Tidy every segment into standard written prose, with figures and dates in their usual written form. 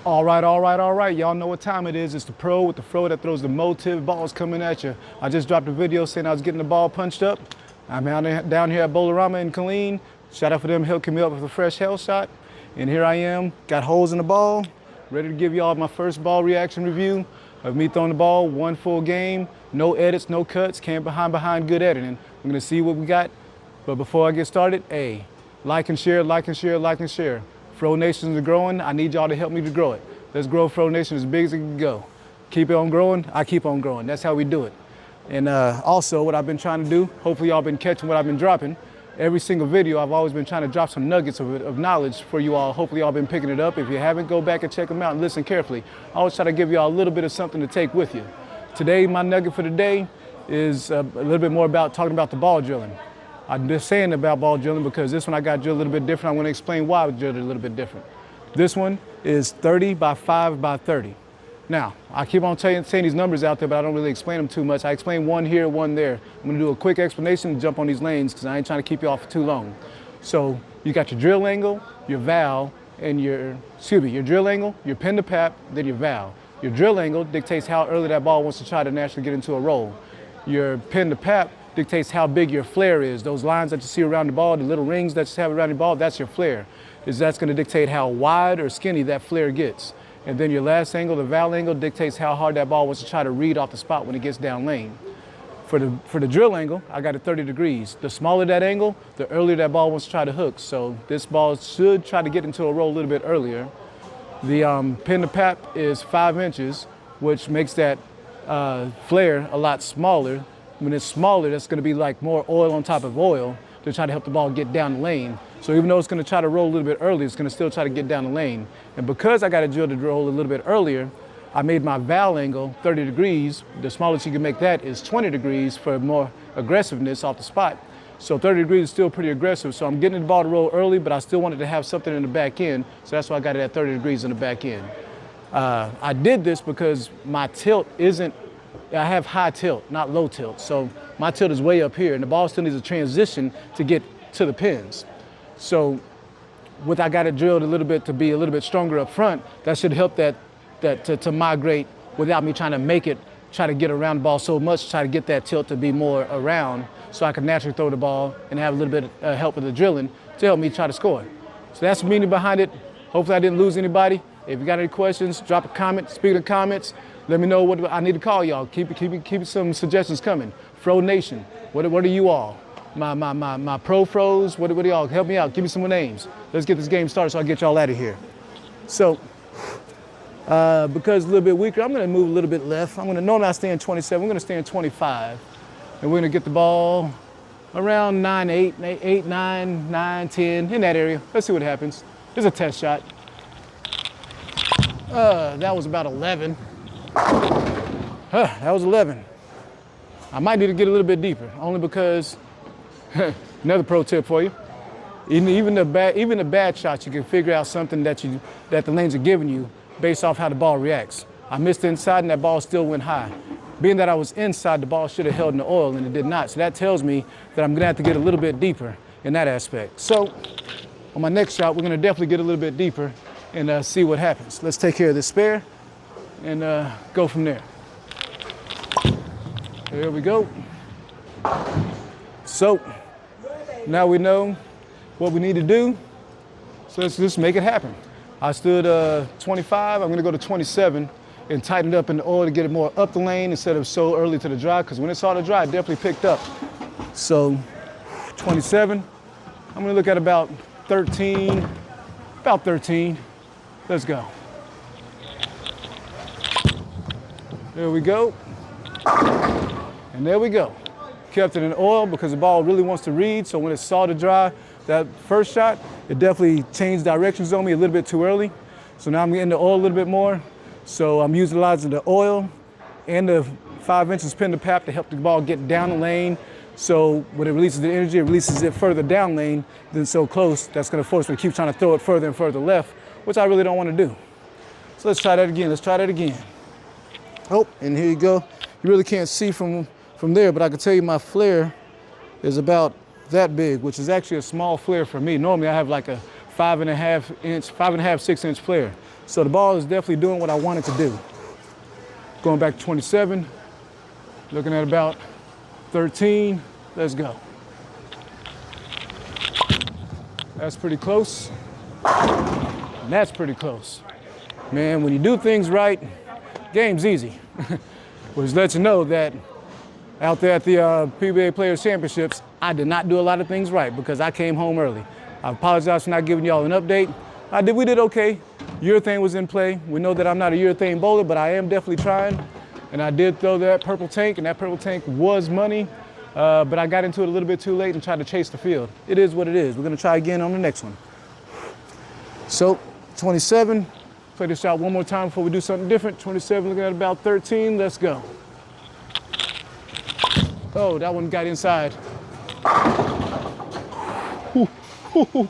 All right, all right, all right. Y'all know what time it is. It's the pro with the fro that throws the Motiv balls coming at you. I just dropped a video saying I was getting the ball punched up. I'm down here at Bolarama in Killeen. Shout out for them hooking me up with a fresh hell shot. And here I am, got holes in the ball, ready to give y'all my first ball reaction review of me throwing the ball, one full game, no edits, no cuts, can't behind good editing. I'm gonna see what we got. But before I get started, hey, like and share, like and share, like and share. Fro Nation is growing. I need y'all to help me to grow it. Let's grow Fro Nation as big as it can go. Keep it on growing, I keep on growing. That's how we do it. And also what I've been trying to do, hopefully y'all been catching what I've been dropping. Every single video, I've always been trying to drop some nuggets of knowledge for you all. Hopefully y'all been picking it up. If you haven't, go back and check them out and listen carefully. I always try to give y'all a little bit of something to take with you. Today, my nugget for the day is a little bit more about talking about the ball drilling. I'm just saying about ball drilling because this one I got drilled a little bit different. I'm going to explain why I drilled it a little bit different. This one is 30 by 5 by 30. Now, I keep on saying these numbers out there, but I don't really explain them too much. I explain one here, one there. I'm going to do a quick explanation and jump on these lanes because I ain't trying to keep you off for too long. So you got your drill angle, your valve, and your drill angle, your pin to pap, then your valve. Your drill angle dictates how early that ball wants to try to naturally get into a roll. Your pin to pap dictates how big your flare is. Those lines that you see around the ball, the little rings that you have around the ball, that's your flare. That's going to dictate how wide or skinny that flare gets. And then your last angle, the valve angle, dictates how hard that ball wants to try to read off the spot when it gets down lane. For the drill angle, I got it 30 degrees. The smaller that angle, the earlier that ball wants to try to hook. So this ball should try to get into a roll a little bit earlier. The pin to pap is 5 inches, which makes that flare a lot smaller. When it's smaller, that's going to be like more oil on top of oil to try to help the ball get down the lane. So even though it's going to try to roll a little bit early, it's going to still try to get down the lane. And because I got it drilled to roll a little bit earlier, I made my valve angle 30 degrees. The smallest you can make that is 20 degrees for more aggressiveness off the spot. So 30 degrees is still pretty aggressive. So I'm getting the ball to roll early, but I still wanted to have something in the back end. So that's why I got it at 30 degrees in the back end. I did this because my tilt isn't, I have high tilt, not low tilt. So my tilt is way up here and the ball still needs a transition to get to the pins. So I got it drilled a little bit to be a little bit stronger up front, that should help that to migrate without me trying to make it, try to get around the ball so much, try to get that tilt to be more around so I can naturally throw the ball and have a little bit of help with the drilling to help me try to score. So that's the meaning behind it. Hopefully I didn't lose anybody. If you got any questions, drop a comment, speak in the comments. Let me know what I need to call y'all. Keep some suggestions coming. Fro Nation, what are you all? My pro fros, what are y'all? Help me out, give me some more names. Let's get this game started so I get y'all out of here. So, because it's a little bit weaker, I'm gonna move a little bit left. Normally I stay in 27, I'm gonna stay in 25. And we're gonna get the ball around 9, 8, 8, 9, 9, 10, in that area. Let's see what happens. This is a test shot. That was about 11. That was 11. I might need to get a little bit deeper, only because, another pro tip for you, even the bad shots, you can figure out something that the lanes are giving you based off how the ball reacts. I missed the inside and that ball still went high. Being that I was inside, the ball should have held in the oil and it did not. So that tells me that I'm gonna have to get a little bit deeper in that aspect. So on my next shot, we're gonna definitely get a little bit deeper and see what happens. Let's take care of this spare and go from there. There we go. So now we know what we need to do. So let's just make it happen. I stood 25, I'm gonna go to 27 and tighten it up in the oil to get it more up the lane instead of so early to the dry, because when it saw the dry, it definitely picked up. So 27, I'm gonna look at about 13. Let's go. There we go. And there we go. Kept it in oil because the ball really wants to read, so when it saw the dry, that first shot, it definitely changed directions on me a little bit too early. So now I'm getting the oil a little bit more. So I'm utilizing the oil and the 5 inches pin to pap to help the ball get down the lane. So when it releases the energy, it releases it further down lane than so close. That's gonna force me to keep trying to throw it further and further left, which I really don't want to do. So let's try that again. Oh, and here you go. You really can't see from there, but I can tell you my flare is about that big, which is actually a small flare for me. Normally I have like a 5.5, 6-inch player. So the ball is definitely doing what I want it to do. Going back to 27, looking at about 13. Let's go. That's pretty close. And that's pretty close. Man, when you do things right, game's easy. Which lets you know that out there at the PBA Players Championships, I did not do a lot of things right because I came home early. I apologize for not giving y'all an update. We did okay. Urethane was in play. We know that I'm not a urethane bowler, but I am definitely trying. And I did throw that purple tank, and that purple tank was money. But I got into it a little bit too late and tried to chase the field. It is what it is. We're gonna try again on the next one. So, 27, play this shot one more time before we do something different. 27, looking at about 13, let's go. Oh, that one got inside. Whew, whew, whew,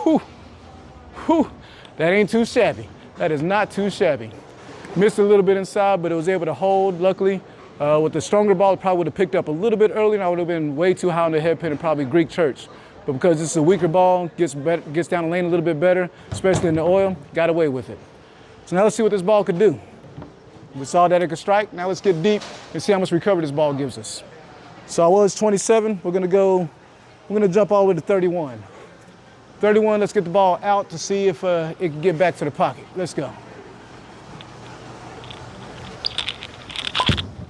whew, whew. That ain't too shabby. That is not too shabby. Missed a little bit inside, but it was able to hold, luckily. With the stronger ball, it probably would have picked up a little bit earlier, and I would have been way too high on the head pin and probably Greek church. But because this is a weaker ball, gets down the lane a little bit better, especially in the oil, got away with it. So now let's see what this ball could do. We saw that it could strike. Now let's get deep and see how much recovery this ball gives us. So I was 27. We're gonna jump all the way to 31. 31, let's get the ball out to see if it can get back to the pocket. Let's go.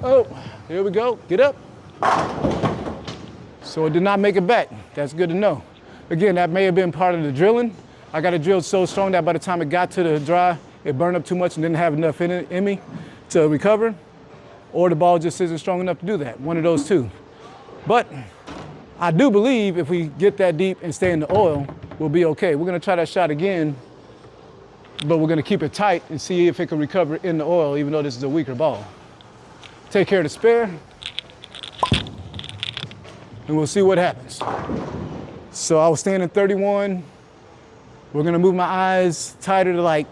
Oh, here we go, get up. So it did not make it back. That's good to know. Again, that may have been part of the drilling. I got it drilled so strong that by the time it got to the dry, it burned up too much and didn't have enough in me to recover, or the ball just isn't strong enough to do that, one of those two. But I do believe if we get that deep and stay in the oil, we'll be okay. We're gonna try that shot again, but we're gonna keep it tight and see if it can recover in the oil, even though this is a weaker ball. Take care of the spare, and we'll see what happens. So I was standing 31. We're gonna move my eyes tighter to like,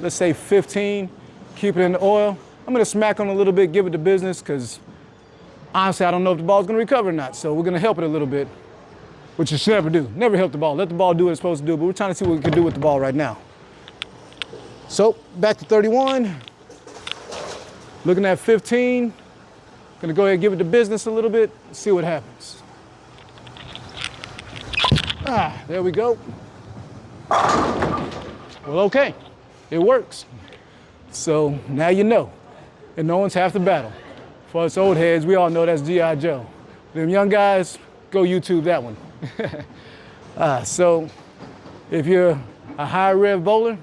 let's say 15, keep it in the oil. I'm gonna smack on a little bit, give it the business, because honestly, I don't know if the ball's gonna recover or not. So we're gonna help it a little bit, which you should never do. Never help the ball. Let the ball do what it's supposed to do, but we're trying to see what we can do with the ball right now. So back to 31. Looking at 15. Gonna go ahead and give it the business a little bit, see what happens. There we go. Well, okay, it works. So now you know, and no one's half the battle. For us old heads, we all know that's G.I. Joe. Them young guys, go YouTube that one. So if you're a high rev bowler,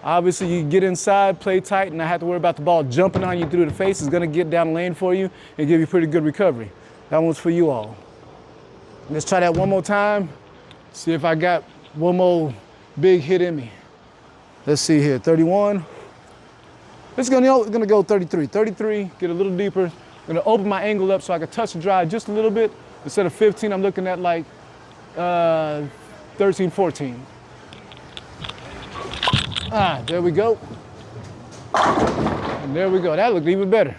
obviously you get inside, play tight, and not have to worry about the ball jumping on you through the face. It's gonna get down the lane for you and give you pretty good recovery. That one's for you all. Let's try that one more time. See if I got one more big hit in me. Let's see here, 31. It's gonna go 33. 33, get a little deeper. I'm gonna open my angle up so I can touch the dry just a little bit. Instead of 15, I'm looking at like 13, 14. There we go. And there we go. That looked even better.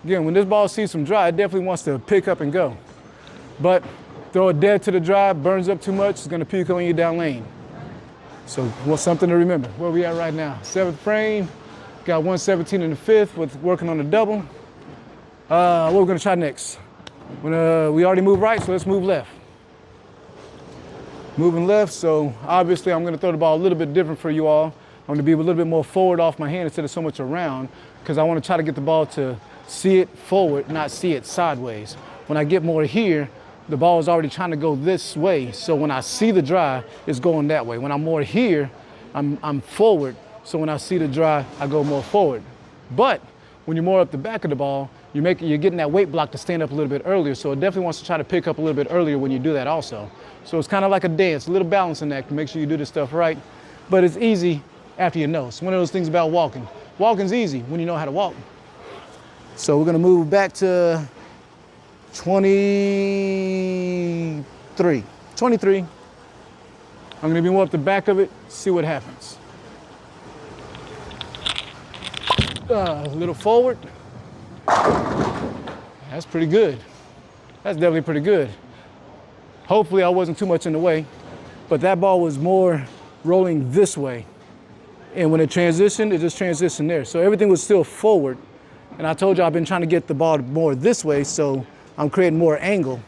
Again, when this ball sees some dry, it definitely wants to pick up and go. But throw it dead to the dry, burns up too much, it's gonna puke on you down lane. So well, something to remember. Where we at right now? 7th frame, got 117 in the 5th with working on the double. What we're gonna try next? We already moved right, so let's move left. Moving left, so obviously I'm gonna throw the ball a little bit different for you all. I'm gonna be a little bit more forward off my hand instead of so much around, because I wanna try to get the ball to see it forward, not see it sideways. When I get more here, the ball is already trying to go this way, so when I see the dry, it's going that way. When I'm more here, I'm forward, so when I see the dry, I go more forward. But when you're more up the back of the ball, you're getting that weight block to stand up a little bit earlier, so it definitely wants to try to pick up a little bit earlier when you do that also. So it's kind of like a dance, a little balance in that to make sure you do this stuff right, but it's easy after you know. It's one of those things about walking. Walking's easy when you know how to walk. So we're gonna move back to 23. 23. I'm gonna be more up the back of it, see what happens. A little forward. That's pretty good. That's definitely pretty good. Hopefully I wasn't too much in the way, but that ball was more rolling this way. And when it transitioned, it just transitioned there. So everything was still forward. And I told you I've been trying to get the ball more this way, so I'm creating more angle,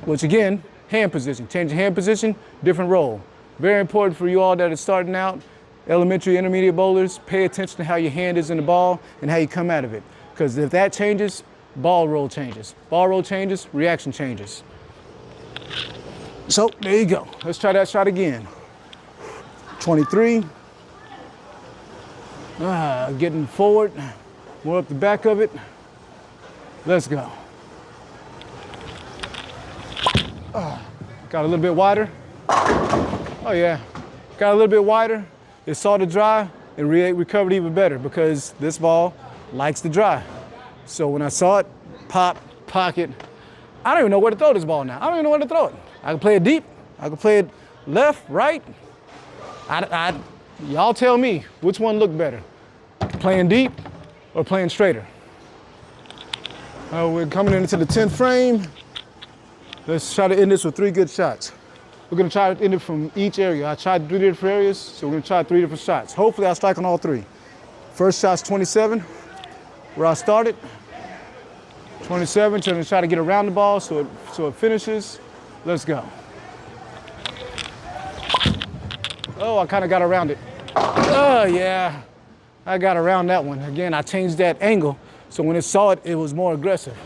which again, hand position. Changing hand position, different roll. Very important for you all that are starting out, elementary, intermediate bowlers, pay attention to how your hand is in the ball and how you come out of it. Because if that changes, ball roll changes. Ball roll changes, reaction changes. So there you go. Let's try that shot again. 23. Getting forward, more up the back of it. Let's go. Got a little bit wider. Oh yeah, got a little bit wider. It saw the dry and recovered even better because this ball likes to dry. So when I saw it, pop, pocket, I don't even know where to throw this ball now. I don't even know where to throw it. I can play it deep. I can play it left, right. Y'all tell me which one looked better, playing deep or playing straighter. We're coming into the 10th frame. Let's try to end this with 3 good shots. We're gonna try to end it from each area. I tried 3 different areas, so we're gonna try 3 different shots. Hopefully I strike on all 3. First shot's 27, where I started. 27, so I'm gonna try to get around the ball so it finishes. Let's go. Oh, I kind of got around it. Oh yeah, I got around that one. Again, I changed that angle, so when it saw it, it was more aggressive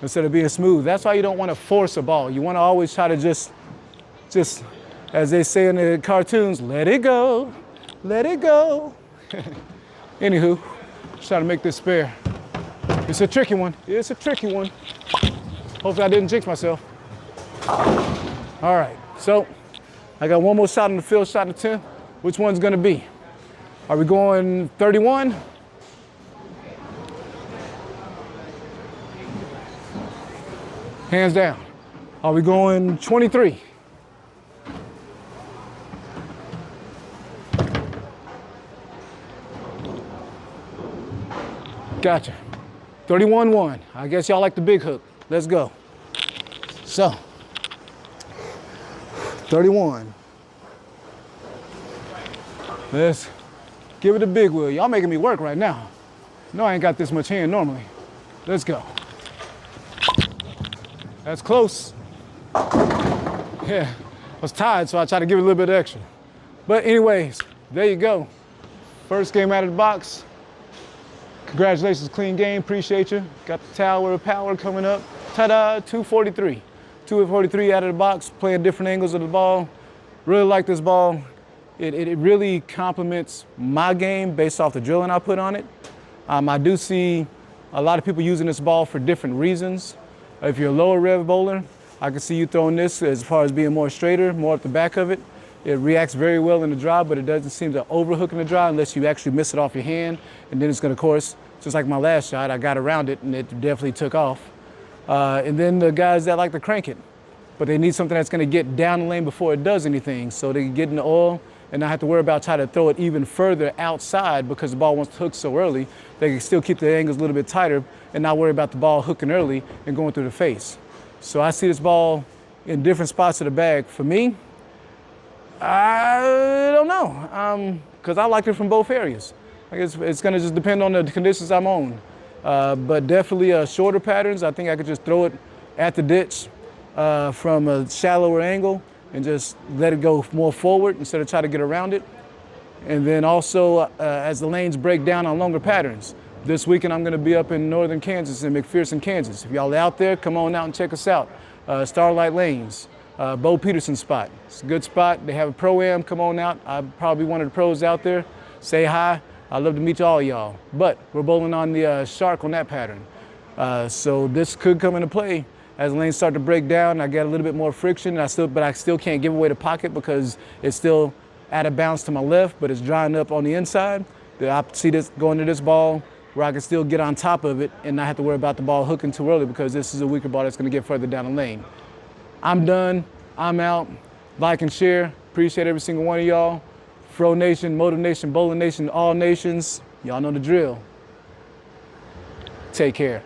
instead of being smooth. That's why you don't want to force a ball. You want to always try to just, as they say in the cartoons, let it go, let it go. Anywho, try to make this spare. It's a tricky one. It's a tricky one. Hopefully I didn't jinx myself. All right, so I got one more shot in the field, shot in the 10th. Which one's gonna be? Are we going 31? Hands down. Are we going 23? Gotcha. 31-1. I guess y'all like the big hook. Let's go. So, 31. Let's give it a big wheel. Y'all making me work right now. No, I ain't got this much hand normally. Let's go. That's close. Yeah, I was tired, so I tried to give it a little bit extra. But anyways, there you go. First game out of the box. Congratulations, clean game, appreciate you. Got the Tower of Power coming up. Ta-da, 243. 243 out of the box, playing different angles of the ball. Really like this ball. It really complements my game based off the drilling I put on it. I do see a lot of people using this ball for different reasons. If you're a lower rev bowler, I can see you throwing this as far as being more straighter, more at the back of it. It reacts very well in the drive, but it doesn't seem to overhook in the drive unless you actually miss it off your hand. And then it's gonna, of course, just like my last shot, I got around it and it definitely took off. And then the guys that like to crank it, but they need something that's gonna get down the lane before it does anything, so they can get in the oil and not have to worry about trying to throw it even further outside because the ball wants to hook so early. They can still keep the angles a little bit tighter and not worry about the ball hooking early and going through the face. So I see this ball in different spots of the bag. For me, I don't know, because I like it from both areas. I guess it's gonna just depend on the conditions I'm on. But definitely shorter patterns, I think I could just throw it at the ditch from a shallower angle and just let it go more forward instead of try to get around it. And then also, as the lanes break down on longer patterns. This weekend I'm gonna be up in northern Kansas, in McPherson, Kansas. If y'all out there, come on out and check us out. Starlight Lanes, Bo Peterson's spot. It's a good spot. They have a pro-am, come on out. I'm probably one of the pros out there. Say hi, I'd love to meet all y'all. But we're bowling on the shark on that pattern. So this could come into play. As the lanes start to break down, I get a little bit more friction, but I still can't give away the pocket because it's still out of bounds to my left, but it's drying up on the inside. I see this going to this ball where I can still get on top of it and not have to worry about the ball hooking too early because this is a weaker ball that's gonna get further down the lane. I'm done, I'm out. Like and share, appreciate every single one of y'all. Fro Nation, Motiv Nation, Bowling Nation, all nations, y'all know the drill. Take care.